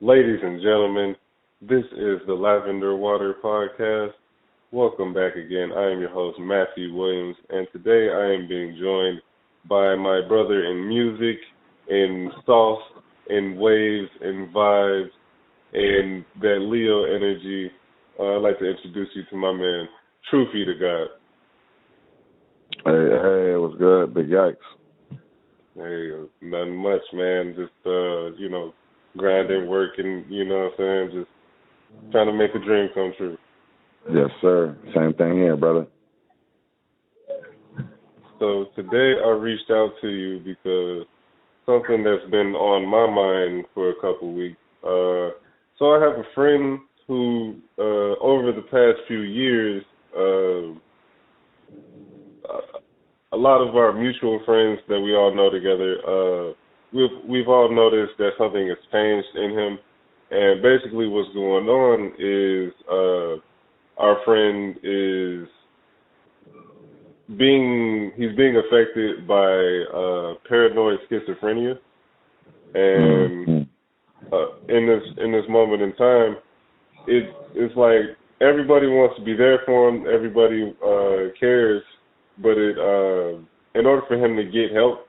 Ladies and gentlemen, this is the Lavender Water Podcast. Welcome back again. I am your host, Matthew Williams, and today I am being joined by my brother in music, in sauce, in waves, in vibes, and that Leo energy. I'd like to introduce you to my man, Troof to God. Hey, what's good? Big yikes. Hey, nothing much, man. Just, grinding, working, you know what I'm saying? Just trying to make a dream come true. Yes, sir. Same thing here, brother. So today I reached out to you because something that's been on my mind for a couple weeks. So I have a friend who, over the past few years, a lot of our mutual friends that we all know together, we've all noticed that something has changed in him. And basically what's going on is our friend is he's being affected by paranoid schizophrenia. And in this moment in time, it's like everybody wants to be there for him, everybody cares, but in order for him to get help,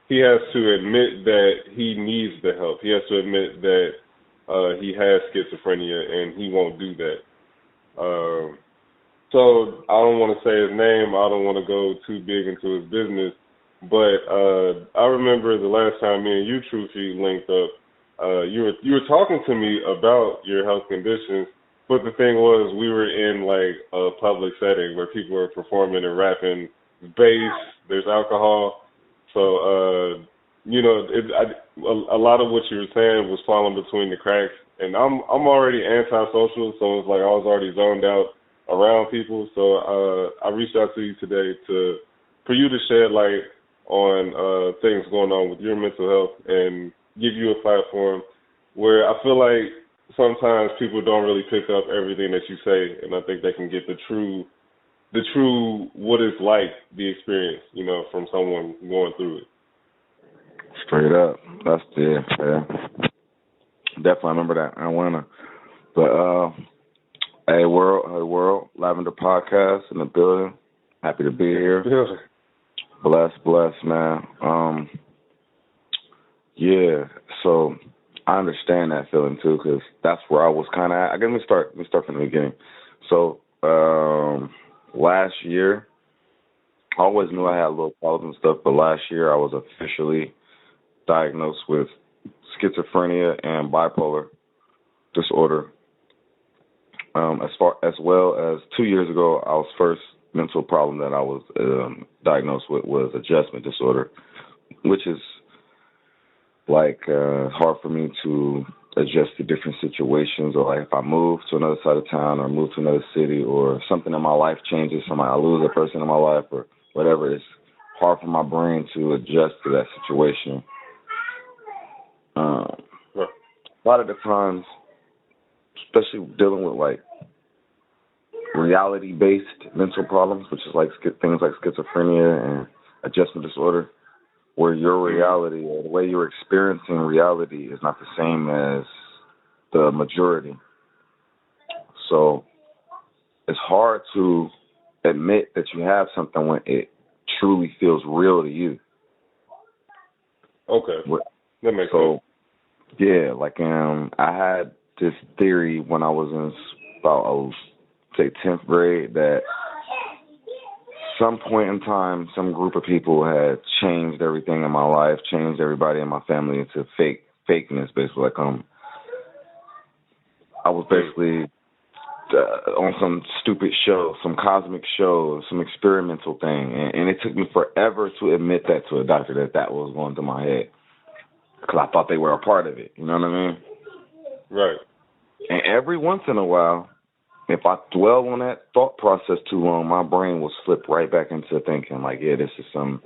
he has to admit that he needs the help. He has to admit that he has schizophrenia, and he won't do that. So I don't want to say his name. I don't want to go too big into his business. But I remember the last time me and you, Troofy, linked up. You were talking to me about your health conditions, but the thing was we were in like a public setting where people were performing and rapping bass. There's alcohol. So, a lot of what you were saying was falling between the cracks. And I'm already antisocial, so it's like I was already zoned out around people. So I reached out to you today for you to shed light on things going on with your mental health and give you a platform where I feel like sometimes people don't really pick up everything that you say, and I think they can get the true what it's like, the experience, from someone going through it. Straight up. That's yeah. Definitely remember that. I wanna. But hey world, Lavender Podcast in the building. Happy to be here. Blessed, man. Yeah. So I understand that feeling too, because that's where I was kind of at. Let me start from the beginning. So last year, I always knew I had little problems and stuff, but last year I was officially diagnosed with schizophrenia and bipolar disorder. As well as 2 years ago, our first mental problem that I was diagnosed with was adjustment disorder, which is like hard for me to adjust to different situations, or like if I move to another side of town or move to another city or something in my life changes, I lose a person in my life or whatever, it's hard for my brain to adjust to that situation. A lot of the times, especially dealing with like reality-based mental problems, which is like things like schizophrenia and adjustment disorder, where your reality or the way you're experiencing reality is not the same as the majority. So it's hard to admit that you have something when it truly feels real to you. Okay. That makes sense. Yeah, like I had this theory when I was in about, say, 10th grade, that some point in time, some group of people had changed everything in my life, changed everybody in my family into fakeness, basically. Like I was basically on some stupid show, some cosmic show, some experimental thing, and it took me forever to admit that to a doctor that was going through my head, because I thought they were a part of it. You know what I mean? Right. And every once in a while, if I dwell on that thought process too long, my brain will slip right back into thinking like, yeah, this is some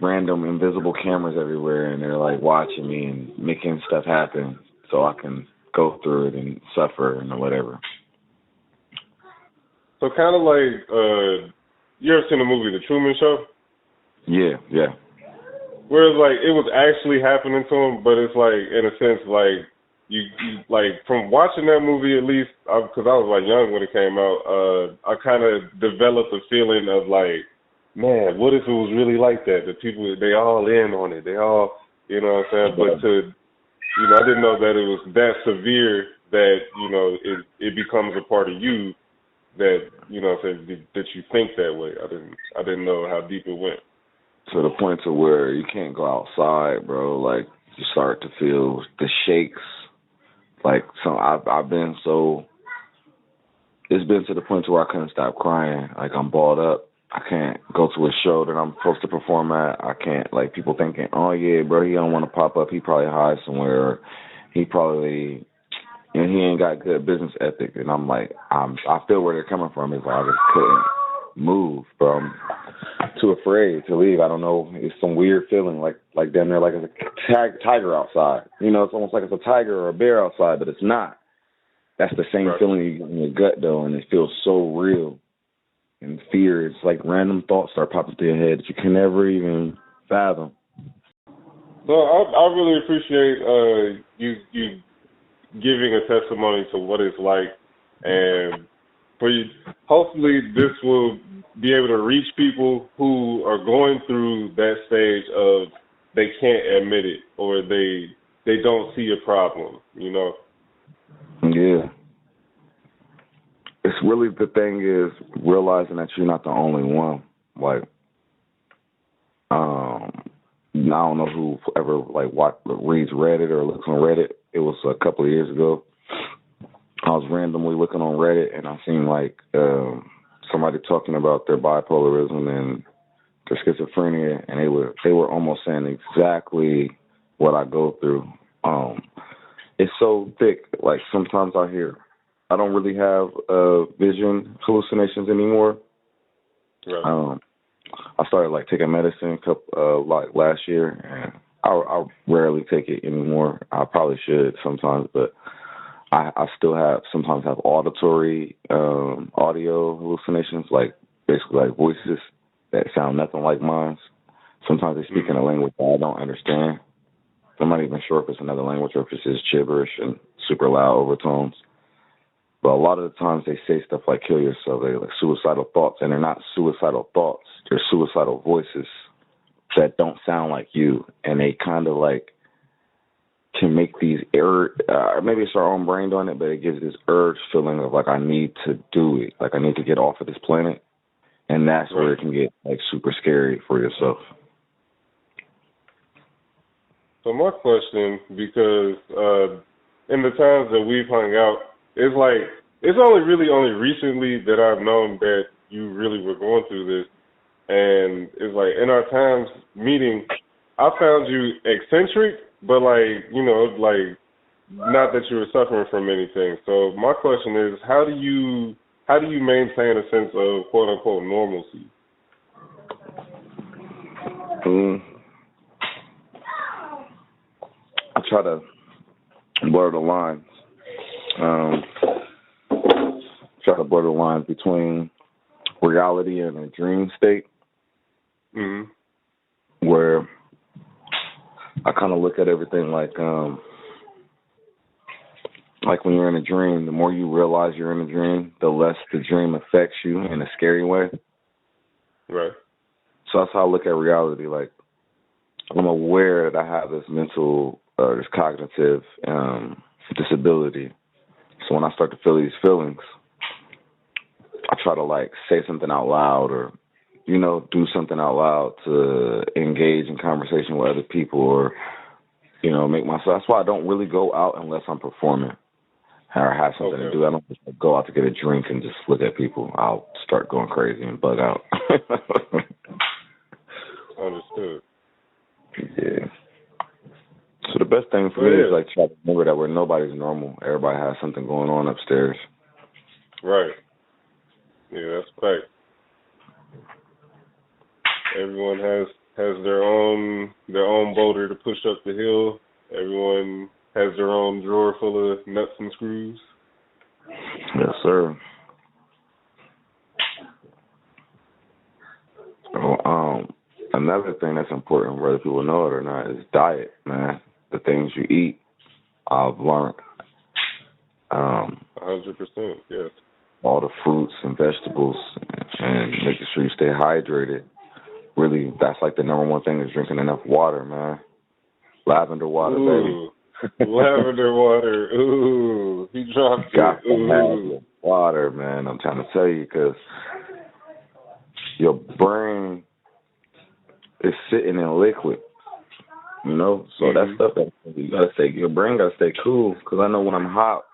random invisible cameras everywhere, and they're like watching me and making stuff happen so I can go through it and suffer and whatever. So kind of like, you ever seen the movie The Truman Show? Yeah. where it's like it was actually happening to him, but it's like in a sense like you like from watching that movie at least because I was like young when it came out. I kind of developed a feeling of like, man, what if it was really like that? The people they all in on it, they all, you know what I'm saying? But I didn't know that it was that severe that it becomes a part of you that that you think that way. I didn't know how deep it went. To the point to where you can't go outside, bro. Like you start to feel the shakes. Like I've been so. It's been to the point to where I couldn't stop crying. Like I'm balled up. I can't go to a show that I'm supposed to perform at. I can't, like, people thinking, oh yeah, bro, he don't want to pop up. He probably high somewhere. Or he probably, he ain't got good business ethic. And I'm like, I feel where they're coming from. It's like I just couldn't move, bro. I'm too afraid to leave. I don't know. It's some weird feeling, like damn near like it's a tiger outside. It's almost like it's a tiger or a bear outside, but it's not. That's the same feeling you get in your gut, though, and it feels so real. And fear, it's like random thoughts start popping through your head that you can never even fathom. So I really appreciate you giving a testimony to what it's like, and for you, hopefully this will be able to reach people who are going through that stage of they can't admit it or they don't see a problem, Yeah. It's really, the thing is realizing that you're not the only one. Like, I don't know who ever reads Reddit or looks on Reddit. It was a couple of years ago. I was randomly looking on Reddit and I seen somebody talking about their bipolarism and their schizophrenia, and they were almost saying exactly what I go through. It's so thick. Like sometimes I don't really have vision hallucinations anymore. Right. I started taking medicine last year, and I rarely take it anymore. I probably should sometimes, but I still sometimes have auditory audio hallucinations, basically like voices that sound nothing like mine. Sometimes they speak in a language that I don't understand. I'm not even sure if it's another language or if it's just gibberish and super loud overtones. But a lot of the times they say stuff like kill yourself, they're like suicidal thoughts, and they're not suicidal thoughts. They're suicidal voices that don't sound like you, and they kind of can make these maybe it's our own brain doing it, but it gives this urge feeling of I need to do it, I need to get off of this planet, and that's where it can get super scary for yourself. So my question, because in the times that we've hung out, it's only recently that I've known that you really were going through this. And it's in our times meeting, I found you eccentric, but not that you were suffering from anything. So my question is, how do you maintain a sense of quote unquote normalcy? I try to blur the lines. Try to blur the lines between reality and a dream state. Mm-hmm. Where I kind of look at everything like when you're in a dream, the more you realize you're in a dream, the less the dream affects you in a scary way. Right. So that's how I look at reality. I'm aware that I have this mental, this cognitive disability. So when I start to feel these feelings, I try to say something out loud or, do something out loud to engage in conversation with other people or, make myself. That's why I don't really go out unless I'm performing or have something to do. I don't just go out to get a drink and just look at people. I'll start going crazy and bug out. Understood. Yeah. So the best thing for me is try to remember that nobody's normal. Everybody has something going on upstairs. Right. Yeah, that's right. Everyone has their own boulder to push up the hill. Everyone has their own drawer full of nuts and screws. Yes, sir. another thing that's important, whether people know it or not, is diet, man. The things you eat, I've learned. 100%, yes. All the fruits and vegetables and making sure you stay hydrated. Really, that's like the number one thing is drinking enough water, man. Lavender water, Ooh, baby. lavender water. Ooh, he dropped Got it. to have Ooh. your water, man. I'm trying to tell you, because your brain is sitting in liquid, you know? So that stuff that you got to stay, your brain got to stay cool, because I know when I'm hot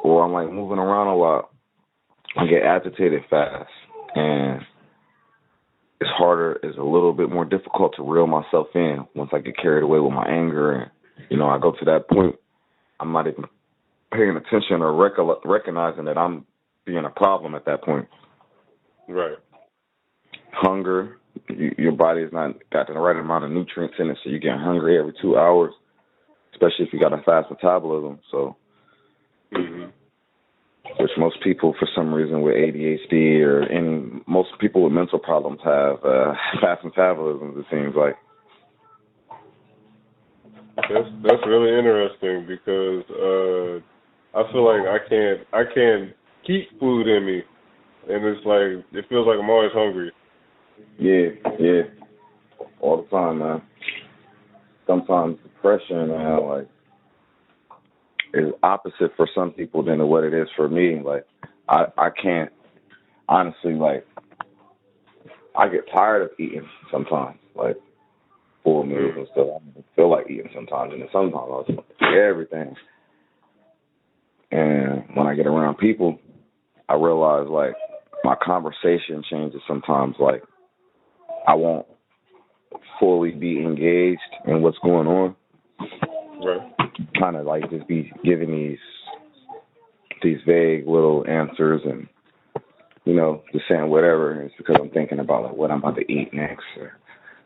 or I'm like moving around a lot, I get agitated fast, and it's harder, it's a little bit more difficult to reel myself in once I get carried away with my anger. And, you know, I go to that point, I'm not even paying attention or recognizing that I'm being a problem at that point. Right. Hunger, your body has not got the right amount of nutrients in it, so you get hungry every 2 hours, especially if you got a fast metabolism. So, which most people, for some reason, with ADHD or most people with mental problems have fast metabolisms, it seems like. That's really interesting, because I feel like I can't keep food in me, and it's like it feels like I'm always hungry. Yeah, all the time, man. Sometimes depression, man, like, is opposite for some people than what it is for me. Like, I can't, honestly, like, I get tired of eating sometimes, like, full meals and stuff. I don't feel like eating sometimes, and then sometimes I just want to eat everything. And when I get around people, I realize, like, my conversation changes sometimes. Like, I won't fully be engaged in what's going on. Right. Kind of like just be giving these vague little answers, and, you know, just saying whatever. It's because I'm thinking about, like, what I'm about to eat next, or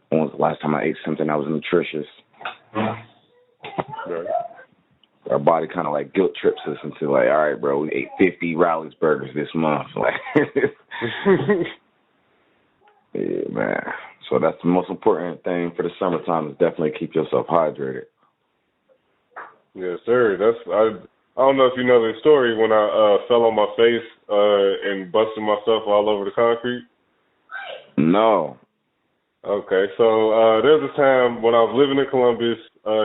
when was the last time I ate something that was nutritious. Right. Our body kind of like guilt trips us into, like, all right, bro, we ate 50 Rowley's burgers this month. Like, yeah, man. So that's the most important thing for the summertime, is definitely keep yourself hydrated. Yes, sir. I don't know if you know the story when I fell on my face and busted myself all over the concrete. No. Okay, so there was a time when I was living in Columbus,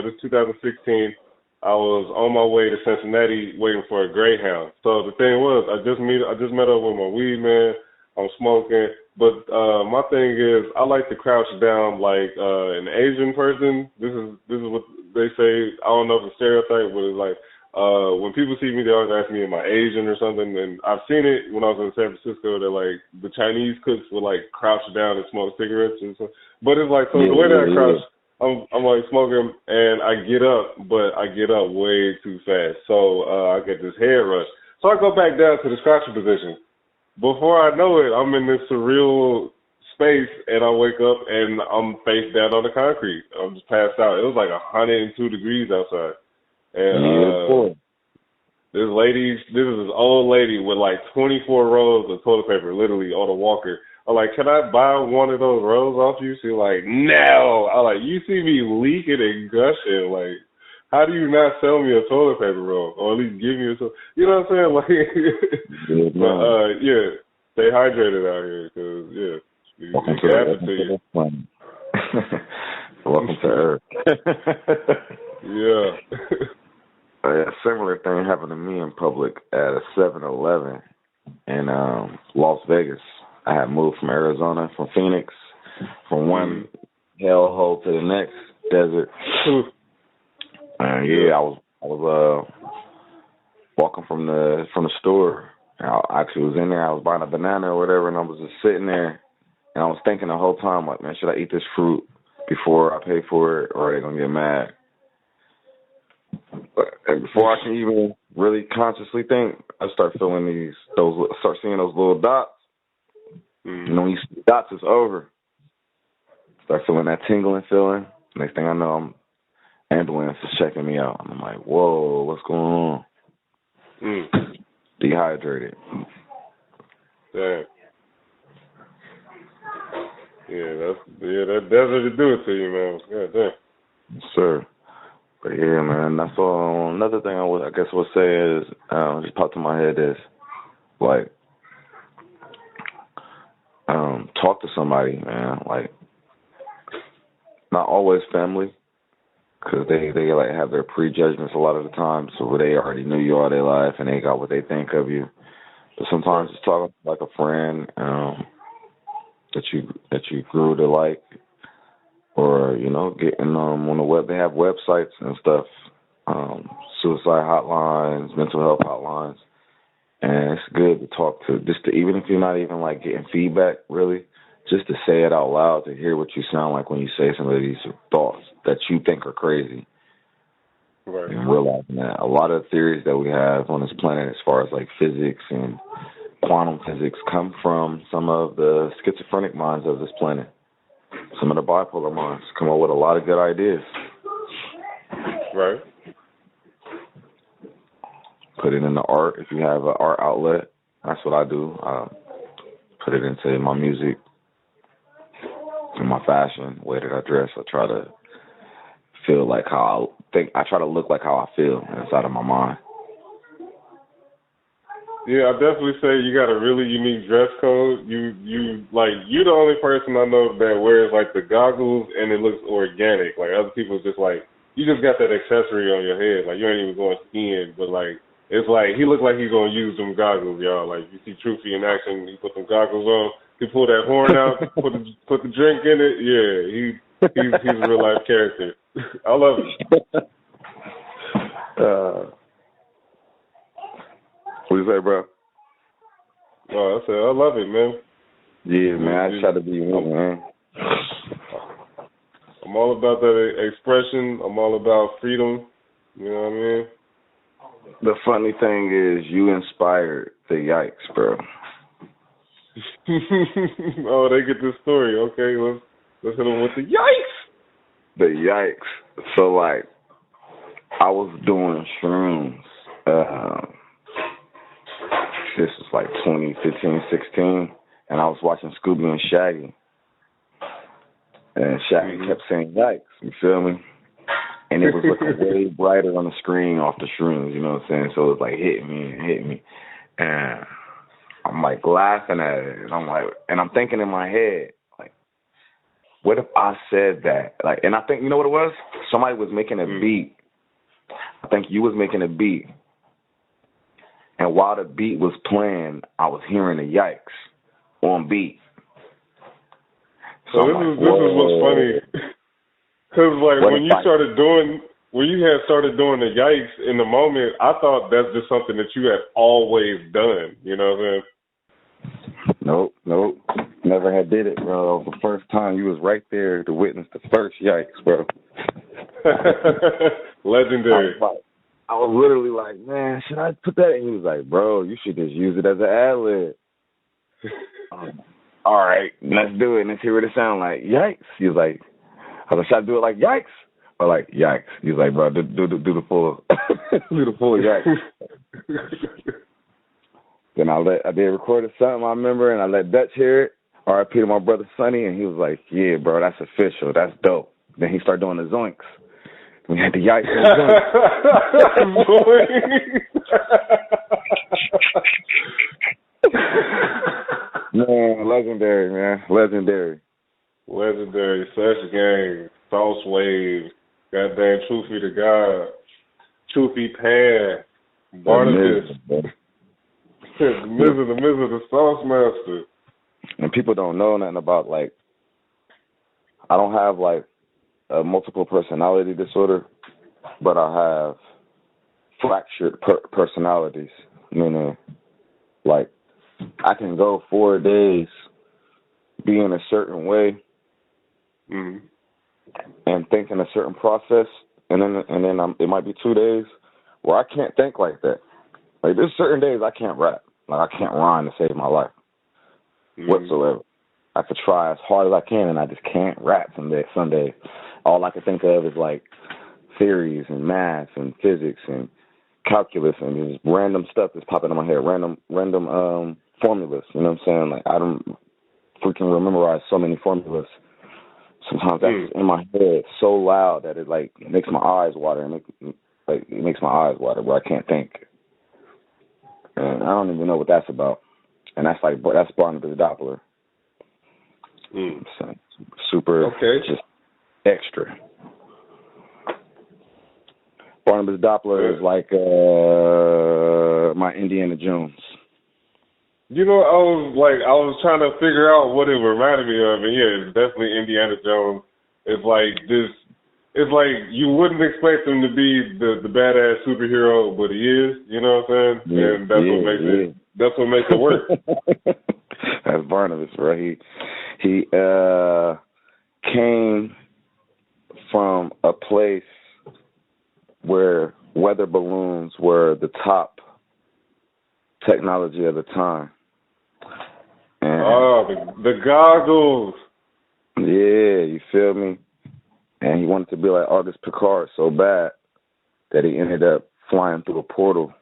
this 2016. I was on my way to Cincinnati waiting for a Greyhound. So the thing was, I just met up with my weed man. I'm smoking, but my thing is, I like to crouch down like an Asian person. This is what they say. I don't know if it's a stereotype, but it's like when people see me, they always ask me, am I Asian or something? And I've seen it when I was in San Francisco. That like the Chinese cooks would like crouch down and smoke cigarettes and stuff. But it's like, so the way that I crouch, I'm like smoking, and I get up, but I get up way too fast. So I get this head rush. So I go back down to the crouching position. Before I know it, I'm in this surreal space, and I wake up, and I'm face down on the concrete. I'm just passed out. It was like 102 degrees outside. And this is this old lady with like 24 rolls of toilet paper, literally on a walker. I'm like, can I buy one of those rolls off you? She's like, no. I'm like, you see me leaking and gushing. Like, how do you not sell me a toilet paper roll, or at least give me a toilet? You know what I'm saying? Like, but yeah, stay hydrated out here, cause yeah, welcome to welcome to Earth. Yeah. A similar thing happened to me in public at a 7-Eleven in Las Vegas. I had moved from Arizona, from Phoenix, from one hellhole to the next desert. And I was walking from the store. I actually was in there. I was buying a banana or whatever, and I was just sitting there, and I was thinking the whole time, like, man, should I eat this fruit before I pay for it, or are they gonna get mad? And before I can even really consciously think, I start feeling start seeing those little dots. And when you see dots, it's over. Start feeling that tingling feeling. Next thing I know, ambulance is checking me out. I'm like, whoa, what's going on? Dehydrated. Dang. That desert to do it to you, man. God damn. Yes, sir. But yeah, man, that's all. Another thing I guess would say is, just popped in my head is, like, talk to somebody, man. Like, not always family, because they like have their prejudgments a lot of the time, so they already knew you all their life and they got what they think of you. But sometimes just talk like a friend that you grew to like, or getting on the web. They have websites and stuff, suicide hotlines, mental health hotlines, and it's good to talk to even if you're not even like getting feedback really. Just to say it out loud, to hear what you sound like when you say some of these thoughts that you think are crazy. Right. And realizing that a lot of the theories that we have on this planet, as far as like physics and quantum physics, come from some of the schizophrenic minds of this planet. Some of the bipolar minds come up with a lot of good ideas. Right. Put it into art if you have an art outlet. That's what I do. Put it into my music, in my fashion, the way that I dress. I try to feel like how I think. I try to look like how I feel inside of my mind. Yeah, I definitely say you got a really unique dress code. You're the only person I know that wears like the goggles and it looks organic. Like other people just like, you just got that accessory on your head. Like you ain't even going skiing, but like it's like he look like he's gonna use them goggles, y'all. Like you see Troofy in action, he put them goggles on, he pull that horn out, put the drink in it. Yeah, he's a real life character. I love it. What you say, bro? Oh, I said I love it, man. Yeah, man. I try to be me, man. I'm all about that expression. I'm all about freedom. You know what I mean? The funny thing is, you inspired the yikes, bro. Oh, they get this story. Okay, let's hit them with the yikes. The yikes. So, like, I was doing shrooms. This was like 2015, 16, and I was watching Scooby and Shaggy. And Shaggy kept saying yikes, you feel me? And it was looking way brighter on the screen off the shrooms, you know what I'm saying? So it was like hitting me. And I'm like laughing at it. And I'm thinking in my head, like, what if I said that? Like, and I think, you know what it was? Somebody was making a beat. I think you was making a beat. And while the beat was playing, I was hearing the yikes on beat. So this is what's funny. Because, like, when you had started doing the yikes in the moment, I thought that's just something that you had always done. You know what I'm saying? Nope. Never had did it, bro. The first time you was right there to witness the first yikes, bro. Legendary. I was literally like, man, should I put that in? He was like, bro, you should just use it as an ad-lib. All right, let's do it. And let's hear what it sounds like. Yikes. He was like, I was like, should I do it like yikes? Or like yikes? He was like, bro, do the full do the full yikes. Then I did record something, I remember, and I let Dutch hear it. R.I.P. to my brother Sonny, and he was like, yeah, bro, that's official. That's dope. Then he started doing the zoinks. We had the yikes and the zoinks. Man, legendary, man. Legendary. Such gang. Sauce Wave. Goddamn Troofy the God. Troofy Pan. Barnabas. The Miz, the Sauce Master. And people don't know nothing about, like, I don't have, like, a multiple personality disorder, but I have fractured personalities, meaning, like, I can go 4 days being a certain way and think in a certain process, and then it might be 2 days where I can't think like that. Like, there's certain days I can't rap. Like, I can't rhyme to save my life whatsoever. I could try as hard as I can, and I just can't rap some days. All I can think of is, like, theories and math and physics and calculus and just random stuff that's popping in my head, random formulas, you know what I'm saying? Like, freaking memorize so many formulas. Sometimes that's in my head so loud that it like makes my eyes water. It makes my eyes water where I can't think. And I don't even know what that's about. And that's Barnabas Doppler. So, super, just extra. Barnabas Doppler is like my Indiana Jones. You know, I was trying to figure out what it reminded me of, and yeah, it's definitely Indiana Jones. It's like this. It's like you wouldn't expect him to be the badass superhero, but he is. You know what I'm saying? Yeah, and that's what makes it. That's what makes it work. That's Barnabas, right? He came from a place where weather balloons were the top technology of the time. And the goggles. Yeah, you feel me? And he wanted to be like Argus Picard so bad that he ended up flying through a portal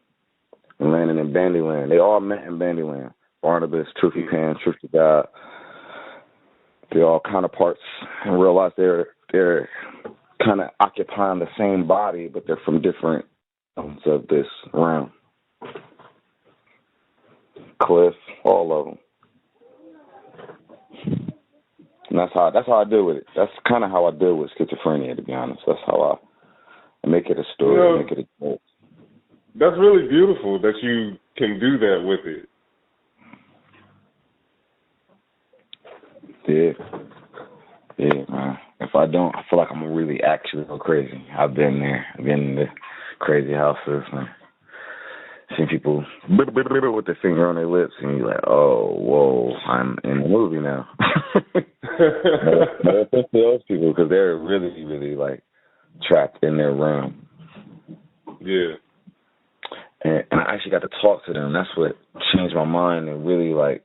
and landing in Bandyland. They all met in Bandyland. Barnabas, Troofy Pan, Troofy God. They're all counterparts and realize they're kind of occupying the same body, but they're from different realms of this realm. Cliff, all of them. And that's how I deal with it. That's kind of how I deal with schizophrenia, to be honest. That's how I make it a story, make it a joke. That's really beautiful that you can do that with it. Yeah, man. If I don't, I feel like I'm gonna really actually go crazy. I've been there. I've been in the crazy houses and seen people with their finger on their lips, and you're like, oh, whoa, I'm in the movie now. No offense to those people, because they're really, really, like, trapped in their realm. Yeah. And I actually got to talk to them. That's what changed my mind and really, like,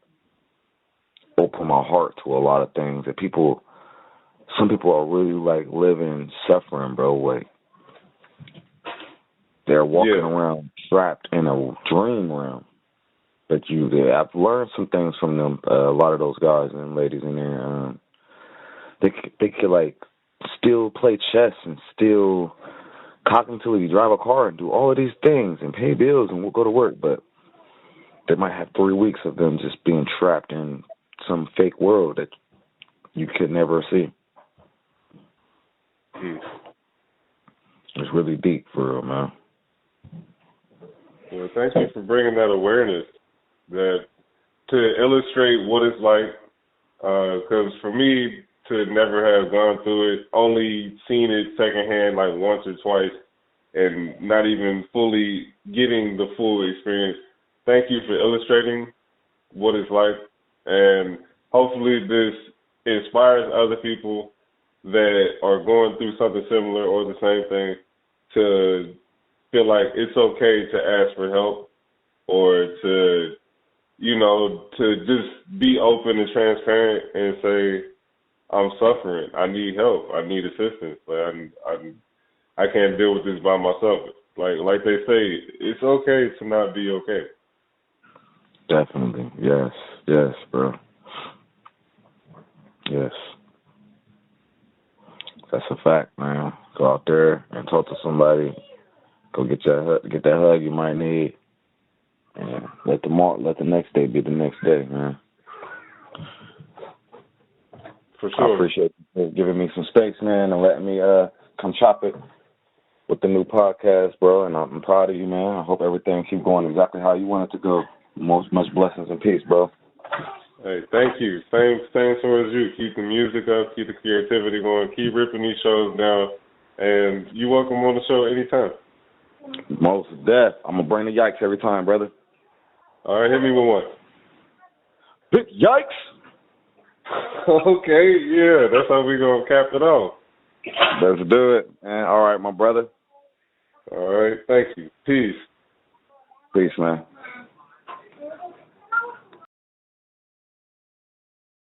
opened my heart to a lot of things. That some people are really, like, living, suffering, bro. Like, they're walking around trapped in a dream realm. But I've learned some things from them. A lot of those guys and ladies in there, they could like still play chess and still cognitively drive a car and do all of these things and pay bills and we'll go to work. But they might have 3 weeks of them just being trapped in some fake world that you could never see. It's really deep for real, man. Well, thank you for bringing that awareness, that to illustrate what it's like, because for me to never have gone through it, only seen it secondhand like once or twice, and not even fully getting the full experience, thank you for illustrating what it's like, and hopefully this inspires other people that are going through something similar or the same thing to feel like it's okay to ask for help, or to, to just be open and transparent and say, I'm suffering. I need help. I need assistance. Like I can't deal with this by myself. Like they say, it's okay to not be okay. Definitely. Yes, bro. Yes. That's a fact, man. Go out there and talk to somebody. Go get that hug you might need, and let the next day be the next day, man. For sure. I appreciate you giving me some space, man, and letting me come chop it with the new podcast, bro. And I'm proud of you, man. I hope everything keep going exactly how you want it to go. Much blessings and peace, bro. Hey, thank you. Same towards you. Keep the music up. Keep the creativity going. Keep ripping these shows down. And you're welcome on the show anytime. Most deaf. I'm going to bring the yikes every time, brother. All right, hit me with one. Big yikes! Okay, yeah, that's how we going to cap it off. Let's do it, man. All right, my brother. All right, thank you. Peace. Peace, man.